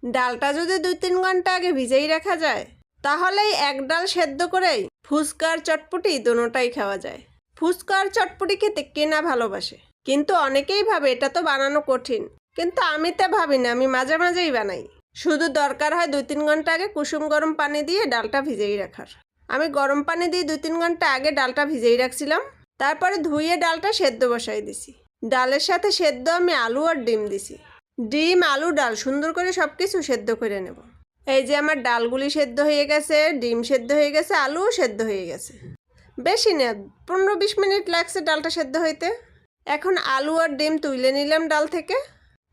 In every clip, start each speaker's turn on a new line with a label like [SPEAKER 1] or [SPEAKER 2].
[SPEAKER 1] ডালটা যদি 2-3 ঘন্টা আগে ভিজেই রাখা যায় তাহলেই এক ডাল সেদ্ধ করেই ফুচকা আর চটপটি দুটোটাই খাওয়া যায়। ফুচকা আর চটপটি খেতে কে না ভালোবাসে, কিন্তু অনেকেই ভাবে এটা তো বানানো কঠিন। কিন্তু আমি তা ভাবি না, আমি মাঝে মাঝেই বানাই। শুধু দরকার হয় 2-3 ঘন্টা আগে কুসুম গরম পানি দিয়ে ডালটা ভিজেই রাখার। আমি গরম পানি দিয়ে 2-3 ঘন্টা আগে ডালটা ভিজেই রাখছিলাম, তারপরে ধুয়ে ডালটা সেদ্ধ বসাই দিছি। ডালের সাথে সেদ্ধ আমি আলু আর ডিম দিছি। ডিম, আলু, ডাল সুন্দর করে সব কিছু সেদ্ধ করে নেব। এই যে আমার ডালগুলি সেদ্ধ হয়ে গেছে, ডিম সেদ্ধ হয়ে গেছে, আলুও সেদ্ধ হয়ে গেছে। বেশি না, 15-20 মিনিট লাগছে ডালটা সেদ্ধ হইতে। এখন আলু আর ডিম তুলে নিলাম ডাল থেকে।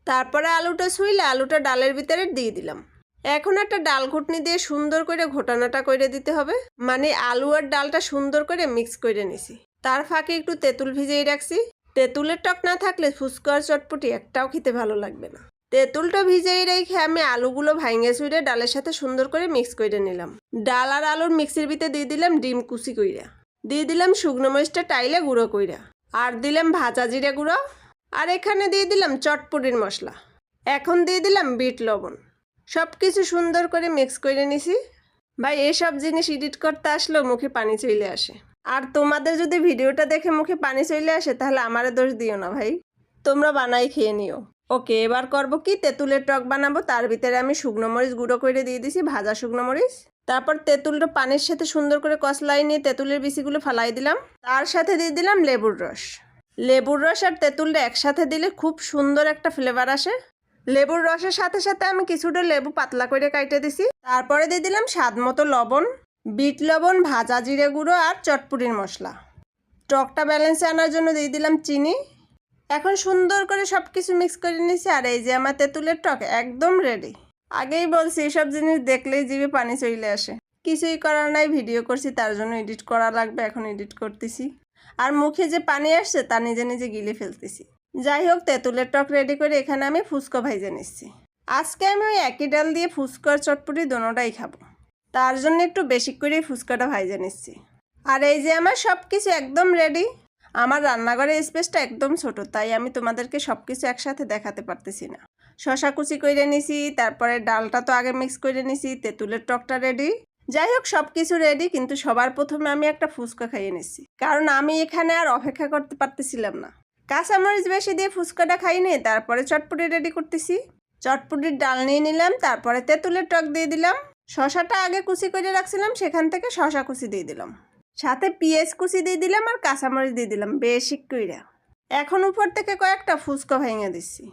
[SPEAKER 1] তারপরে আলুটা ছুইলে আলুটা ডালের ভিতরে দিয়ে দিলাম। এখন একটা ডাল ঘুটনি দিয়ে সুন্দর করে ঘোটানোটা করে দিতে হবে, মানে আলু আর ডালটা সুন্দর করে মিক্স করে নিছি। তার ফাঁকে একটু তেঁতুল ভিজিয়ে রাখছি। তেঁতুলের টক না থাকলে ফুচকা আর চটপটি একটাও খেতে ভালো লাগবে না। তেঁতুলটা ভিজিয়ে রেখে আমি আলুগুলো ভাঙে চুড়ে ডালের সাথে সুন্দর করে মিক্স করে নিলাম। ডাল আর আলুর মিক্সির ভিতরে দিয়ে দিলাম ডিম কুচি কইরা, দিয়ে দিলাম শুকনো মরিচটা টাইলে গুঁড়ো কইরা, আর দিলাম ভাজা জিরে গুঁড়ো, আর এখানে দিয়ে দিলাম চটপটির মশলা। এখন দিয়ে দিলাম বিট লবণ। সব কিছু সুন্দর করে মিক্স করে নিছি। ভাই এসব জিনিস এডিট করতে আসলেও মুখে পানি চলে আসে। আর তোমাদের যদি ভিডিওটা দেখে মুখে পানি চলে আসে তাহলে আমারে দোষ দিও না ভাই, তোমরা বানাই খেয়ে নিও। ওকে, এবার করব কি, তেঁতুলের টক বানাবো। তার ভিতরে আমি শুকনো মরিচ গুঁড়ো করে দিয়ে দিছি, ভাজা শুকনো মরিচ। তারপর তেঁতুলটা পানির সাথে সুন্দর করে কষলাই নিয়ে তেঁতুলের বিচিগুলো ফালাই দিলাম। তার সাথে দিয়ে দিলাম লেবুর রস। লেবুর রস আর তেঁতুলটা একসাথে দিলে খুব সুন্দর একটা ফ্লেভার আসে। লেবুর রসের সাথে সাথে আমি কিছুটা লেবু পাতলা করে কাটে দিছি। তারপরে দিয়ে দিলাম স্বাদ মতো লবণ, বিট লবণ, ভাজা জিরে গুঁড়ো আর চটপটির মশলা। টকটা ব্যালেন্সে আনার জন্য দিয়ে দিলাম চিনি। এখন সুন্দর করে সব কিছু মিক্স করে নিছি। আর এই যে আমার তেঁতুলের টক একদম রেডি। আগেই বলছি এসব জিনিস দেখলেই জিভে পানি চলে আসে। কিছুই করার নাই, ভিডিও করছি তার জন্য এডিট করা লাগবে, এখন এডিট করতেছি। আর মুখে যে পানি আসছে তা নিজে নিজে গিলে ফেলতেছি। যাই হোক, তেঁতুলের টক রেডি করে এখানে আমি ফুচকা ভাইজে নিচ্ছি। আজকে আমি ওই একই ডাল দিয়ে ফুচকা আর চটপটি দুটোটাই খাবো, তার জন্য একটু বেশি করেই ফুচকাটা ভাইজে নিচ্ছি। আর এই যে আমার সব কিছু একদম রেডি। আমার রান্নাঘরের স্পেসটা একদম ছোট, তাই আমি তোমাদেরকে সব কিছু একসাথে দেখাতে পারতেছি না। শশা কুচি করে নিছি, তারপরে ডালটা তো আগে মিক্স করে নিছি, তেঁতুলের টকটা রেডি। যাই হোক, সব কিছু রেডি, কিন্তু সবার প্রথমে আমি একটা ফুচকা খাইয়ে নিচ্ছি, কারণ আমি এখানে আর অপেক্ষা করতে পারতেছিলাম না। কাঁচামরিচ বেশি দিয়ে ফুচকাটা খাই নিয়ে তারপরে চটপটি রেডি করতেছি। চটপটির ডাল নিয়ে নিলাম, তারপরে তেঁতুলের টক দিয়ে দিলাম। শশাটা আগে কুচি করে রাখছিলাম, সেখান থেকে শশা কুচি দিয়ে দিলাম, সাথে পেঁয়াজ কুচি দিয়ে দিলাম আর কাঁচামরিচ দিয়ে দিলাম বেশি কইরা। এখন উপর থেকে কয়েকটা ফুচকা ভেঙে দিচ্ছি।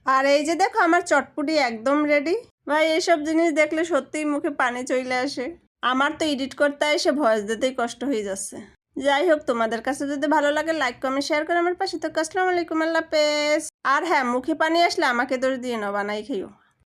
[SPEAKER 1] আর এই যে দেখো আমার চটপটি একদম রেডি। ভাই এসব জিনিস দেখলে সত্যিই মুখে পানি চলে আসে। আমার তো এডিট করতে এসে ভয়েস দিতেই কষ্ট হয়ে যাচ্ছে। যাই হোক, তোমাদের কাছে যদি ভালো লাগে লাইক কমেন্ট শেয়ার করে আমার পাশে থাকো। আসসালামু আলাইকুম, আল্লাহ হাফেজ। আর হ্যাঁ, মুখে পানি আসলে আমাকে দোষ দিয়ে নাও, বানাই খেয়েও।